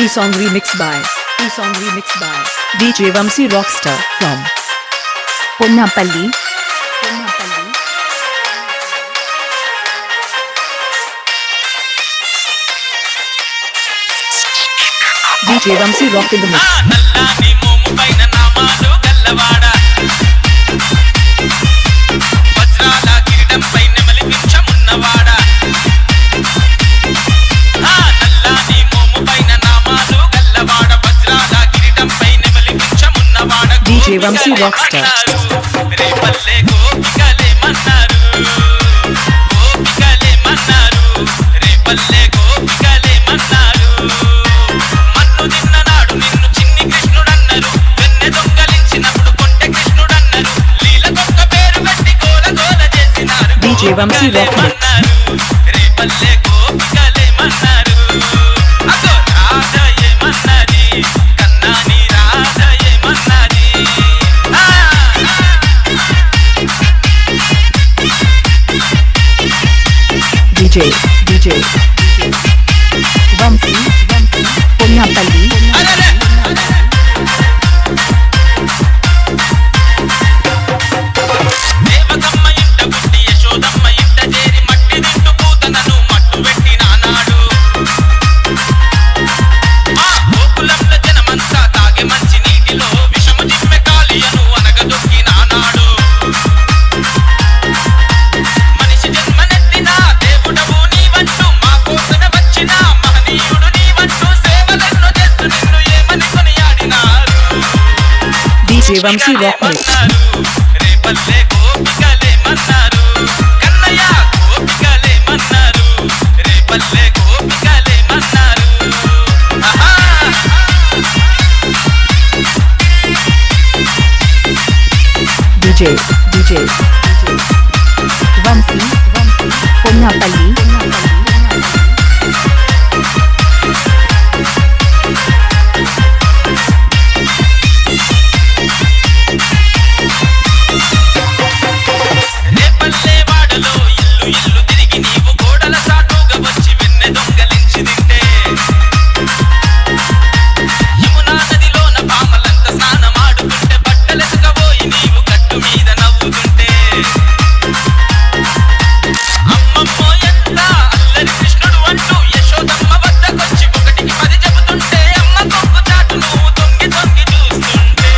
song remixed by DJ Vamsi Rockstar from Ponnapalli. DJ Vamsi Rock in the mix. నల్లాని మోము పైన నామాలు గల్లవాడ వజ్రాల కిరీటం పైన మలిపించమున్నవాడ నల్లాని మోము పైన నామాలు గల్లవాడ వజ్రాల కిరీటం పైన మలిపించమున్నవాడ DJ Vamsi Rockstar. Repalle గోపికలే మన్నారు Repalle గోపికలే మన్నారు మన్ను తిన్ననాడు నిన్ను చిన్ని కృష్ణుడన్నారు వెన్నె దొంగలించినప్పుడు కొంటె కృష్ణుడన్నారు లీలకొక్క పేరు పెట్టి గోల గోల చేసినారు DJ Vamsi Rock Mix. Repalle గోపికలే మన్నారు అగో రాధయే మన్నది కన్నాని రాధయే మన్నది DJ Vamsi. Ponnapalli. అరెరే దేవకమ్మ ఇంట పుట్టి యశోదమ్మ ఇంట చేరి మట్టి తింటూ పూతనను మట్టు పెట్టి నానాడు ఆ గోకులంలో జనమంతా తాగే మంచి నీటిలో విషము జిమ్మె కాళియను అనగదొక్కి నానాడు మనిషి జన్మనెత్తిన దేవుడవు నీవంటూ మా కోసమే వచ్చిన మహనీయుడు నీవంటూ సేవలెన్నో చేస్తూ నిన్ను ఏమని కొనియాడినారు DJ Vamsi Rock Mix. Repalle గోపికలే మన్నారు Kannayya గోపికలే మన్నారు Repalle గోపికలే మన్నారు DJ Vamsi. Ponnapalli. Repalle వాడలో ఇల్లు ఇల్లు తిరిగి నీవు గోడల సాటుగా వచ్చి వెన్నె దొంగలించి తింటే యమునా నదిలోన పామలంత స్నానమాడుతుంటే బట్టలెసుకపోయి నీవు కట్టు మీద నవ్వుతుంటే అమ్మమ్మో ఎంత అల్లరి కృష్ణుడు అంటూ యశోదమ్మ వద్దకొచ్చి ఒకటికి 10 చెబుతుంటే అమ్మ కొంగు చాటు నువ్వు తొంగి తొంగి చూస్తుంటే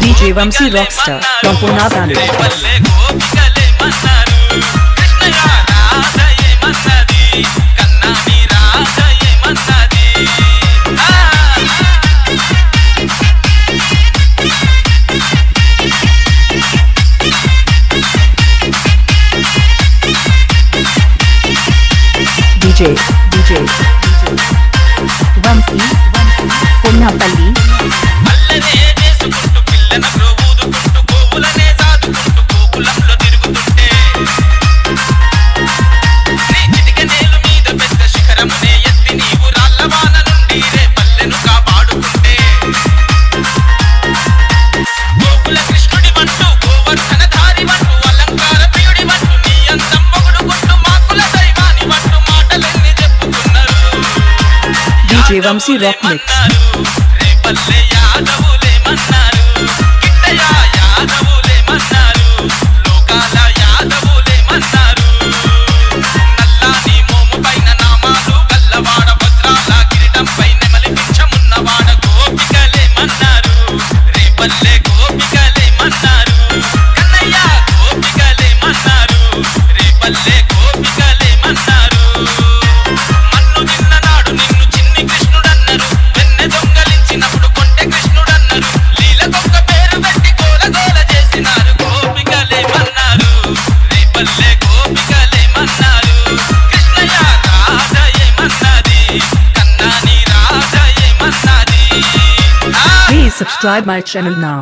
DJ Vamsi Rockstar from Ponnapalli. Repalle గోపికలే మన్నారు Krishnaiah రాధయే మన్నది కన్నాని రాధయే మన్నది DJ Vamsi. Ponnapalli. అల్లనే చేసుకుంటూ పిల్లన ఊదుకుంటూ గోవులనే సాదుకుంటూ గోకులంలో తిరుగుతుంటే నీ చిటిక నేలు మీద పెద్ద శిఖరమునే ఎత్తి నీవు రాళ్ళవాన నుండి రేపల్లెను కాపాడుకుంటే గోకుల కృష్ణుడి వంటూ గోవర్ధన ధారి వంటూ అలంకార ప్రియుడి వంటూ నీ అందం పొగుడుకుంటూ మాకుల దైవాని వంటూ మాటలన్నీ చెప్పుకున్నారు DJ Vamsi Rock Mix. Repalle యాదవులే మన్నారు Kittayya యాదవులే మన్నారు లోకాల యాదవులే మన్నారు నల్లాని మోము పైన నామాలు గల్లవాడ వజ్రాల కిరీటం పైన మలిపించమున్నవాడ గోపికలే మన్నారు రేపల్లె గోపికలే మన్నారు కన్నయ్య గోపికలే మన్నారు రేపల్లె గోపికలే మన్నారు మన్ను తిన్ననాడు నిన్ను చిన్ని కృష్ణుడన్నారు వెన్నె దొంగలించినప్పుడు కొంటె కృష్ణుడన్నారు లీలకొక్క పేరు పెట్టి గోల గోల చేసినారు గోపికలే మన్నారు Repalle గోపికలే మన్నారు Krishnaiah రాధయే మన్నది కన్నాని రాధయే మన్నది Please subscribe my channel now.